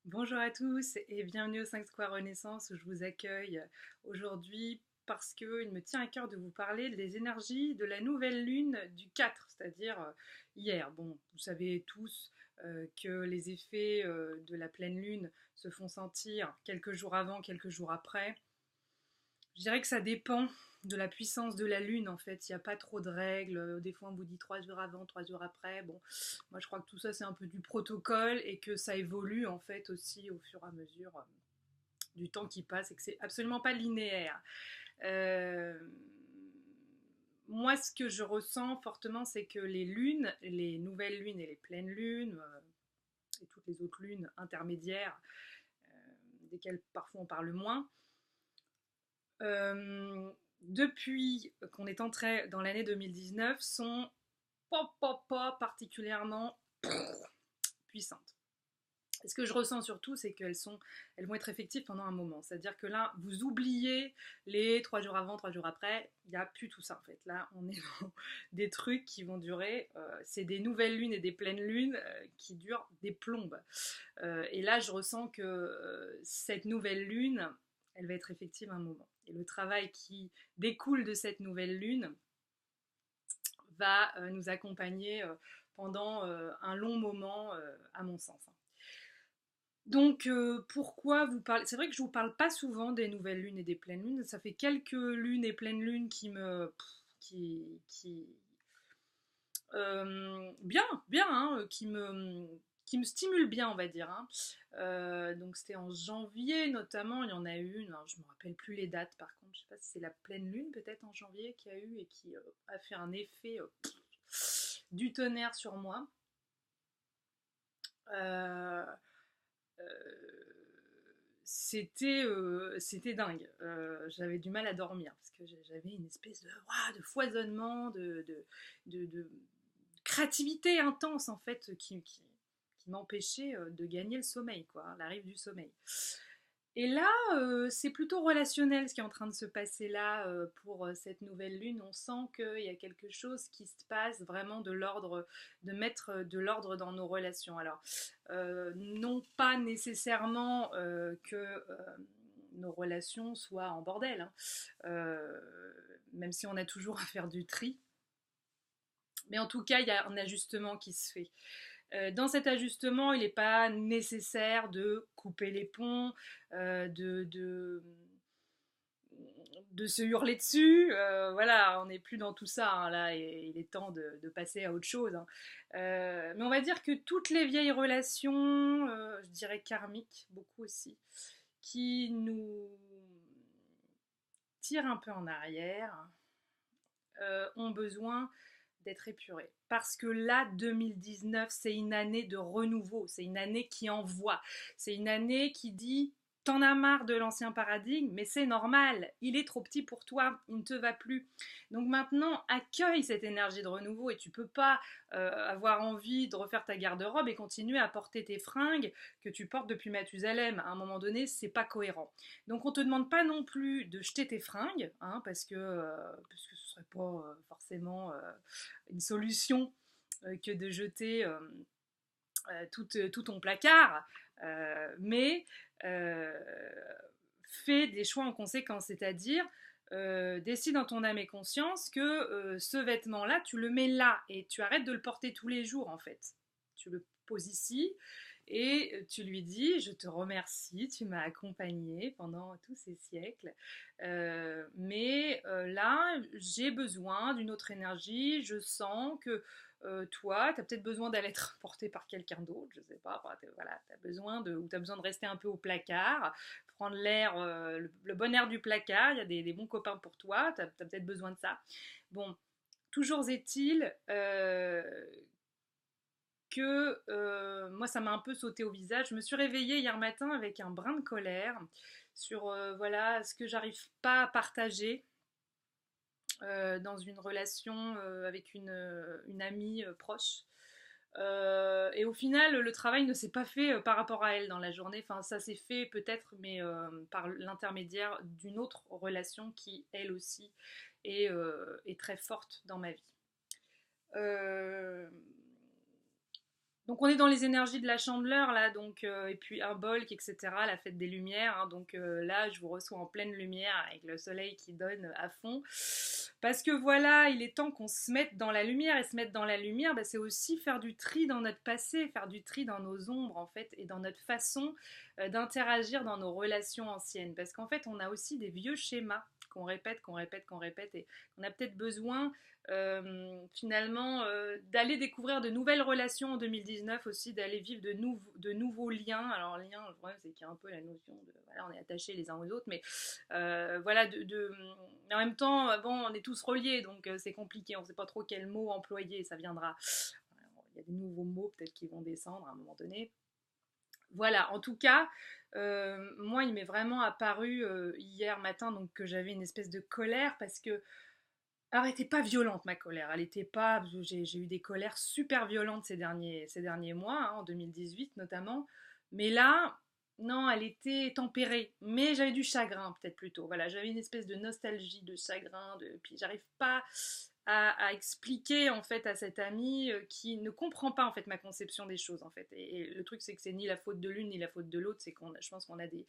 Bonjour à tous et bienvenue au 5 Square Renaissance où je vous accueille aujourd'hui parce qu'il me tient à cœur de vous parler des énergies de la nouvelle lune du 4, c'est-à-dire hier. Bon, vous savez tous que les effets de la pleine lune se font sentir quelques jours avant, quelques jours après. Je dirais que ça dépend de la puissance de la lune en fait. Il n'y a pas trop de règles. Des fois on vous dit 3 jours avant, 3 jours après. Bon, moi je crois que tout ça c'est un peu du protocole et que ça évolue en fait aussi au fur et à mesure du temps qui passe et que c'est absolument pas linéaire. Euh, Moi ce que je ressens fortement c'est que les lunes, les nouvelles lunes et les pleines lunes et toutes les autres lunes intermédiaires, desquelles parfois on parle moins, euh, depuis qu'on est entré dans l'année 2019, sont pas particulièrement puissantes. Et ce que je ressens surtout, c'est elles vont être effectives pendant un moment. C'est-à-dire que là, vous oubliez les 3 jours avant, 3 jours après. Il n'y a plus tout ça en fait. Là, on est dans des trucs qui vont durer. C'est des nouvelles lunes et des pleines lunes qui durent des plombes. Et là, je ressens que cette nouvelle lune, elle va être effective un moment. Et le travail qui découle de cette nouvelle lune va nous accompagner pendant un long moment, à mon sens. Donc, pourquoi vous parlez. C'est vrai que je vous parle pas souvent des nouvelles lunes et des pleines lunes. Ça fait quelques lunes et pleines lunes qui me. Qui bien, bien, hein, qui me stimule bien, on va dire. Hein. Donc c'était en janvier notamment, il y en a eu une, alors, je me rappelle plus les dates par contre, je sais pas si c'est la pleine lune peut-être en janvier qu'il y a eu et qui a fait un effet du tonnerre sur moi. Euh, euh, c'était dingue. J'avais du mal à dormir parce que j'avais une espèce de foisonnement, de créativité intense en fait qui m'empêchait de gagner le sommeil, quoi, la rive du sommeil. Et là, c'est plutôt relationnel ce qui est en train de se passer là pour cette nouvelle lune. On sent qu'il y a quelque chose qui se passe vraiment de l'ordre, de mettre de l'ordre dans nos relations. Alors, non pas nécessairement que nos relations soient en bordel, hein. Euh, Même si on a toujours à faire du tri. Mais en tout cas, il y a un ajustement qui se fait. Dans cet ajustement, il n'est pas nécessaire de couper les ponts, de se hurler dessus. Voilà, on n'est plus dans tout ça, hein, là, et il est temps de passer à autre chose. Hein. Mais on va dire que toutes les vieilles relations, je dirais karmiques, beaucoup aussi, qui nous tirent un peu en arrière, ont besoin d'être épurés. Parce que là, 2019, c'est une année de renouveau, c'est une année qui envoie, c'est une année qui dit t'en as marre de l'ancien paradigme, mais c'est normal, il est trop petit pour toi, il ne te va plus. Donc maintenant, accueille cette énergie de renouveau et tu peux pas avoir envie de refaire ta garde-robe et continuer à porter tes fringues que tu portes depuis Mathusalem. À un moment donné, c'est pas cohérent. Donc on te demande pas non plus de jeter tes fringues, hein, parce que ce serait pas forcément une solution que de jeter tout ton placard, mais euh, fais des choix en conséquence, c'est-à-dire décide dans ton âme et conscience que ce vêtement-là, tu le mets là et tu arrêtes de le porter tous les jours en fait. Tu le poses ici et tu lui dis je te remercie, tu m'as accompagné pendant tous ces siècles, mais là j'ai besoin d'une autre énergie, je sens que toi, tu as peut-être besoin d'aller être porté par quelqu'un d'autre, je sais pas, voilà, tu as besoin ou tu as besoin de rester un peu au placard, prendre l'air, le bon air du placard, il y a des bons copains pour toi, tu as peut-être besoin de ça. Bon, toujours est-il que moi, ça m'a un peu sauté au visage. Je me suis réveillée hier matin avec un brin de colère sur voilà, ce que j'arrive pas à partager dans une relation avec une amie proche. Et au final, le travail ne s'est pas fait par rapport à elle dans la journée. Enfin, ça s'est fait peut-être, mais par l'intermédiaire d'une autre relation qui, elle aussi, est très forte dans ma vie. Euh, Donc on est dans les énergies de la Chandeleur là, donc et puis un Bolk, etc. La fête des lumières, hein, donc là je vous reçois en pleine lumière avec le soleil qui donne à fond, parce que voilà, il est temps qu'on se mette dans la lumière, et se mettre dans la lumière, bah, c'est aussi faire du tri dans notre passé, faire du tri dans nos ombres en fait, et dans notre façon d'interagir dans nos relations anciennes, parce qu'en fait on a aussi des vieux schémas qu'on répète, qu'on répète, qu'on répète, et on a peut-être besoin finalement d'aller découvrir de nouvelles relations en 2019 aussi, d'aller vivre de nouveaux liens. Alors lien, le problème c'est qu'il y a un peu la notion de voilà, on est attachés les uns aux autres, mais voilà, mais en même temps, bon, on est tous reliés, donc c'est compliqué, on ne sait pas trop quel mot employer, ça viendra. Il y a des nouveaux mots peut-être qui vont descendre à un moment donné. Voilà, en tout cas, moi il m'est vraiment apparu hier matin donc que j'avais une espèce de colère, parce que alors, elle n'était pas violente, ma colère. Elle était pas. J'ai eu des colères super violentes ces derniers mois, hein, en 2018 notamment. Mais là, non, elle était tempérée. Mais j'avais du chagrin, peut-être plutôt. Voilà, j'avais une espèce de nostalgie, de chagrin. Puis j'arrive pas à expliquer en fait à cette amie qui ne comprend pas en fait ma conception des choses en fait. Et le truc, c'est que c'est ni la faute de l'une ni la faute de l'autre. C'est je pense qu'on a des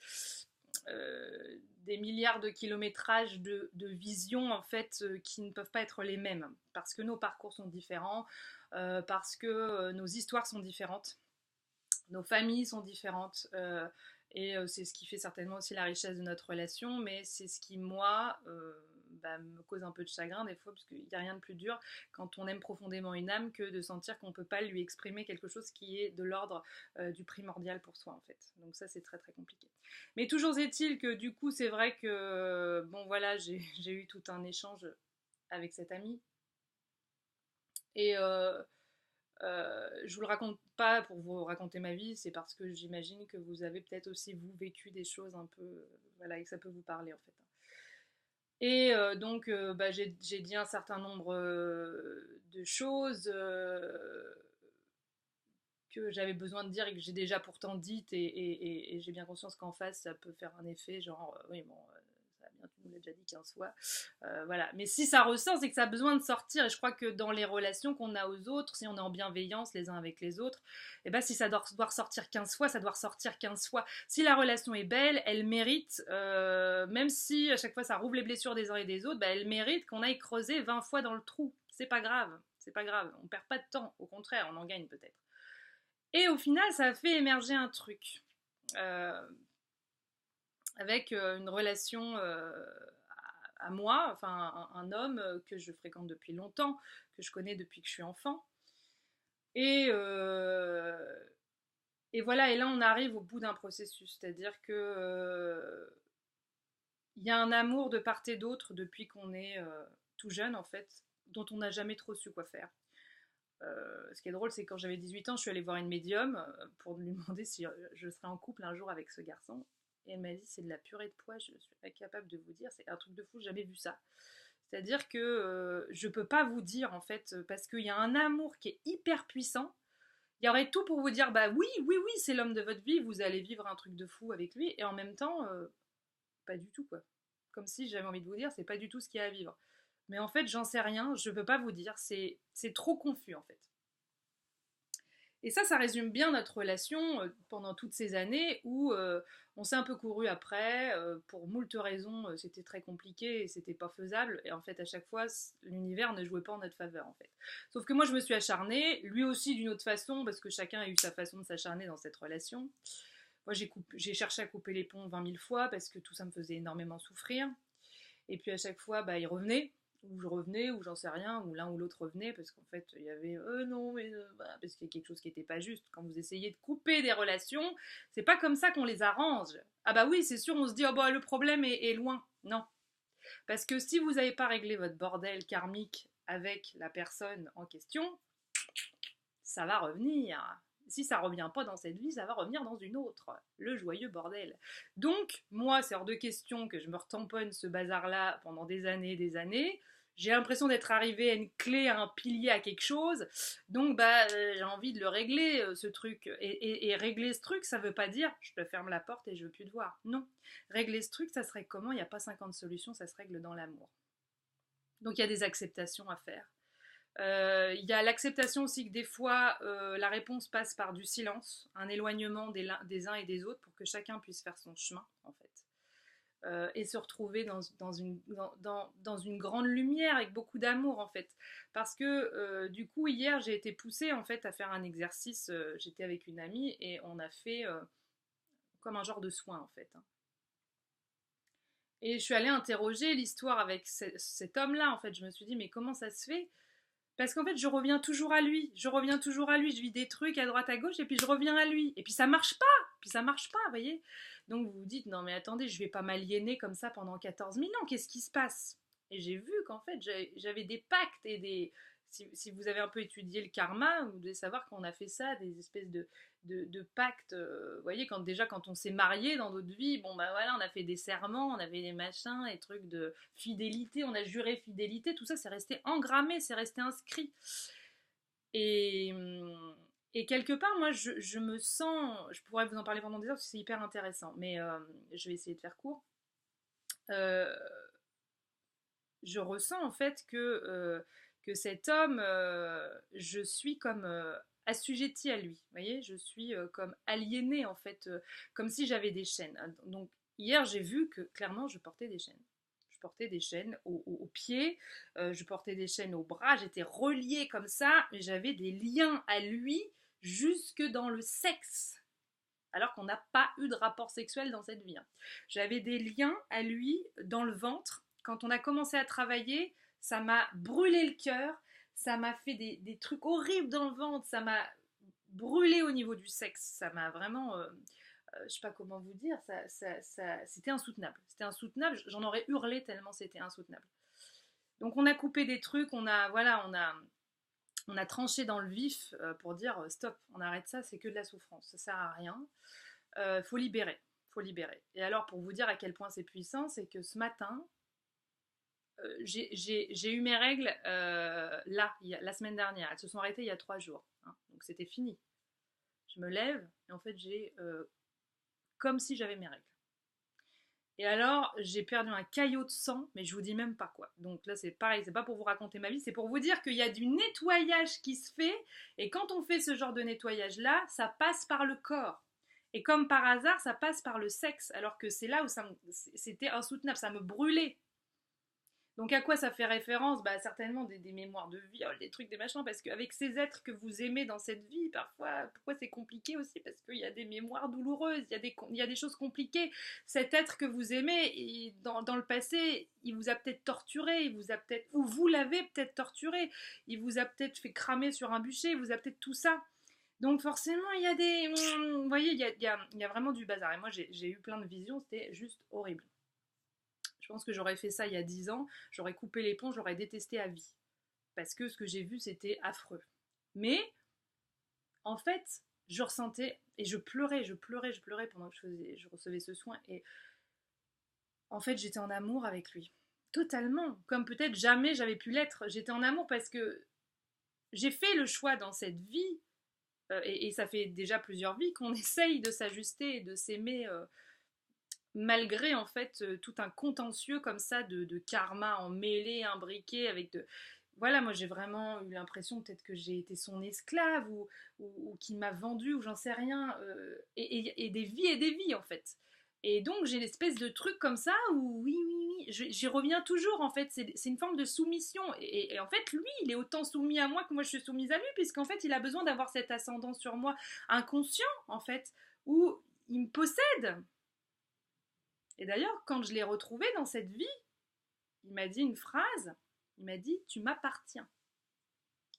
milliards de kilométrages de vision en fait qui ne peuvent pas être les mêmes, parce que nos parcours sont différents, parce que nos histoires sont différentes, nos familles sont différentes, et c'est ce qui fait certainement aussi la richesse de notre relation, mais c'est ce qui moi me cause un peu de chagrin des fois, parce qu'il n'y a rien de plus dur quand on aime profondément une âme que de sentir qu'on ne peut pas lui exprimer quelque chose qui est de l'ordre du primordial pour soi en fait. Donc ça c'est très très compliqué. Mais toujours est-il que du coup c'est vrai que bon voilà, j'ai eu tout un échange avec cette amie, et je vous le raconte pas pour vous raconter ma vie, c'est parce que j'imagine que vous avez peut-être aussi vous vécu des choses un peu, voilà, et que ça peut vous parler en fait. Et donc j'ai dit un certain nombre de choses que j'avais besoin de dire et que j'ai déjà pourtant dites, et j'ai bien conscience qu'en face ça peut faire un effet genre oui bon ça va bien, tu nous l'as déjà dit 15 fois, voilà, mais si ça ressort c'est que ça a besoin de sortir, et je crois que dans les relations qu'on a aux autres, si on est en bienveillance les uns avec les autres, et ben si ça doit ressortir 15 fois, ça doit ressortir 15 fois. Si la relation est belle, elle mérite, même si à chaque fois ça rouvre les blessures des uns et des autres, elle mérite qu'on aille creuser 20 fois dans le trou, c'est pas grave, c'est pas grave, on perd pas de temps, au contraire on en gagne peut-être. Et au final, ça a fait émerger un truc. Euh, avec une relation à moi, enfin un homme que je fréquente depuis longtemps, que je connais depuis que je suis enfant. Et, et voilà, et là on arrive au bout d'un processus, c'est-à-dire que il y a un amour de part et d'autre depuis qu'on est tout jeune en fait, dont on n'a jamais trop su quoi faire. Ce qui est drôle, c'est que quand j'avais 18 ans, je suis allée voir une médium pour lui demander si je serais en couple un jour avec ce garçon. Et elle m'a dit c'est de la purée de pois, je suis incapable de vous dire, c'est un truc de fou, j'ai jamais vu ça. C'est-à-dire que je peux pas vous dire en fait, parce qu'il y a un amour qui est hyper puissant. Il y aurait tout pour vous dire bah oui, oui, oui, c'est l'homme de votre vie, vous allez vivre un truc de fou avec lui, et en même temps, pas du tout quoi. Comme si j'avais envie de vous dire, c'est pas du tout ce qu'il y a à vivre. Mais en fait, j'en sais rien, je peux pas vous dire, c'est trop confus en fait. Et ça résume bien notre relation pendant toutes ces années où on s'est un peu couru après, pour moult raisons, c'était très compliqué et c'était pas faisable. Et en fait, à chaque fois, l'univers ne jouait pas en notre faveur, en fait. Sauf que moi, je me suis acharnée, lui aussi d'une autre façon, parce que chacun a eu sa façon de s'acharner dans cette relation. Moi, j'ai cherché à couper les ponts 20 000 fois parce que tout ça me faisait énormément souffrir. Et puis à chaque fois, il revenait, ou je revenais, ou j'en sais rien, ou l'un ou l'autre revenait, parce qu'en fait, il y avait non, mais parce qu'il y a quelque chose qui n'était pas juste. Quand vous essayez de couper des relations, c'est pas comme ça qu'on les arrange. Ah bah oui, c'est sûr, on se dit, oh bah le problème est loin. Non. Parce que si vous n'avez pas réglé votre bordel karmique avec la personne en question, ça va revenir. Si ça revient pas dans cette vie, ça va revenir dans une autre. Le joyeux bordel. Donc, moi, c'est hors de question que je me retamponne ce bazar-là pendant des années et des années. J'ai l'impression d'être arrivée à une clé, à un pilier, à quelque chose. Donc, j'ai envie de le régler, ce truc. Et régler ce truc, ça veut pas dire je te ferme la porte et je veux plus te voir. Non. Régler ce truc, ça serait comment? Il n'y a pas 50 solutions, ça se règle dans l'amour. Donc, il y a des acceptations à faire. Il y a l'acceptation aussi que des fois, la réponse passe par du silence, un éloignement des uns et des autres pour que chacun puisse faire son chemin, en fait. Et se retrouver dans une grande lumière avec beaucoup d'amour, en fait. Parce que, du coup, hier, j'ai été poussée, en fait, à faire un exercice. J'étais avec une amie et on a fait comme un genre de soin, en fait, hein. Et je suis allée interroger l'histoire avec cet homme-là, en fait. Je me suis dit, mais comment ça se fait? Parce qu'en fait, je reviens toujours à lui. Je reviens toujours à lui. Je vis des trucs à droite, à gauche, et puis je reviens à lui. Et puis ça marche pas. Puis ça marche pas, vous voyez. Donc vous vous dites, non mais attendez, je vais pas m'aliéner comme ça pendant 14 000 ans. Qu'est-ce qui se passe? Et j'ai vu qu'en fait, j'avais des pactes et des... Si vous avez un peu étudié le karma, vous devez savoir qu'on a fait ça, des espèces de pactes. Vous voyez, quand on s'est marié dans notre vie, bon bah voilà, on a fait des serments, on avait des machins, des trucs de fidélité, on a juré fidélité, tout ça c'est resté engrammé, c'est resté inscrit. Et, et quelque part, moi je me sens, je pourrais vous en parler pendant des heures parce que c'est hyper intéressant, mais je vais essayer de faire court. Euh, je ressens en fait que cet homme, je suis comme assujettie à lui. Vous voyez, je suis comme aliénée en fait, comme si j'avais des chaînes. Donc hier, j'ai vu que clairement, je portais des chaînes. Je portais des chaînes aux pieds, je portais des chaînes aux bras, j'étais reliée comme ça, mais j'avais des liens à lui jusque dans le sexe. Alors qu'on n'a pas eu de rapport sexuel dans cette vie, hein. J'avais des liens à lui dans le ventre. Quand on a commencé à travailler, ça m'a brûlé le cœur, ça m'a fait des trucs horribles dans le ventre, ça m'a brûlé au niveau du sexe, ça m'a vraiment, je sais pas comment vous dire, c'était insoutenable. C'était insoutenable, j'en aurais hurlé tellement c'était insoutenable. Donc on a coupé des trucs, on a tranché dans le vif pour dire stop, on arrête ça, c'est que de la souffrance, ça sert à rien. Faut libérer, faut libérer. Et alors pour vous dire à quel point c'est puissant, c'est que ce matin, j'ai eu mes règles là, la semaine dernière. Elles se sont arrêtées il y a 3 jours, hein, donc c'était fini. Je me lève et en fait j'ai comme si j'avais mes règles. Et alors, j'ai perdu un caillot de sang, mais je vous dis même pas quoi. Donc là, c'est pareil, c'est pas pour vous raconter ma vie, c'est pour vous dire qu'il y a du nettoyage qui se fait, et quand on fait ce genre de nettoyage-là, ça passe par le corps. Et comme par hasard, ça passe par le sexe, alors que c'est là où c'était insoutenable, ça me brûlait. Donc à quoi ça fait référence? Bah certainement des mémoires de viol, des trucs, des machins, parce qu'avec ces êtres que vous aimez dans cette vie, parfois, pourquoi c'est compliqué aussi? Parce qu'il y a des mémoires douloureuses, il y a des choses compliquées. Cet être que vous aimez, dans le passé, il vous a peut-être torturé, il vous a peut-être, ou vous l'avez peut-être torturé, il vous a peut-être fait cramer sur un bûcher, il vous a peut-être tout ça. Donc forcément, il y a des... Vous voyez, il y a vraiment du bazar. Et moi, j'ai eu plein de visions, c'était juste horrible. Je pense que j'aurais fait ça il y a 10 ans, j'aurais coupé les ponts, j'aurais détesté à vie. Parce que ce que j'ai vu, c'était affreux. Mais, en fait, je ressentais, et je pleurais pendant que je recevais ce soin. Et en fait, j'étais en amour avec lui. Totalement. Comme peut-être jamais j'avais pu l'être. J'étais en amour parce que j'ai fait le choix dans cette vie, et ça fait déjà plusieurs vies, qu'on essaye de s'ajuster et de s'aimer malgré en fait tout un contentieux comme ça de karma emmêlé, imbriqué avec de... Voilà, moi j'ai vraiment eu l'impression peut-être que j'ai été son esclave ou qu'il m'a vendu ou j'en sais rien, et des vies en fait. Et donc j'ai l'espèce de truc comme ça où oui, j'y reviens toujours en fait, c'est une forme de soumission. Et en fait lui, il est autant soumis à moi que moi je suis soumise à lui, puisqu'en fait il a besoin d'avoir cet ascendant sur moi inconscient en fait, où il me possède. Et d'ailleurs, quand je l'ai retrouvé dans cette vie, il m'a dit une phrase, il m'a dit « tu m'appartiens ».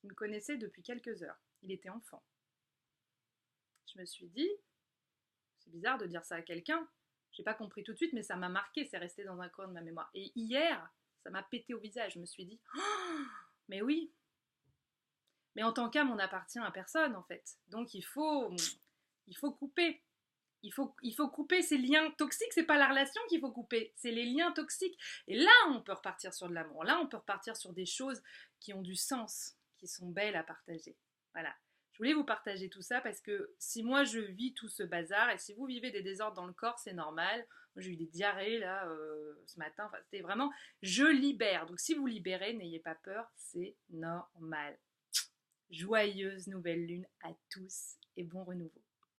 Il me connaissait depuis quelques heures, il était enfant. Je me suis dit, c'est bizarre de dire ça à quelqu'un, j'ai pas compris tout de suite, mais ça m'a marqué, c'est resté dans un coin de ma mémoire. Et hier, ça m'a pété au visage, je me suis dit, oh, mais oui, mais en tant qu'âme, on n'appartient à personne en fait. Donc il faut couper. Il faut couper ces liens toxiques, c'est pas la relation qu'il faut couper, c'est les liens toxiques. Et là, on peut repartir sur de l'amour. Là, on peut repartir sur des choses qui ont du sens, qui sont belles à partager. Voilà. Je voulais vous partager tout ça parce que si moi je vis tout ce bazar et si vous vivez des désordres dans le corps, c'est normal. Moi j'ai eu des diarrhées là ce matin, enfin, c'était vraiment, je libère. Donc si vous libérez, n'ayez pas peur, c'est normal. Joyeuse nouvelle lune à tous et bon renouveau.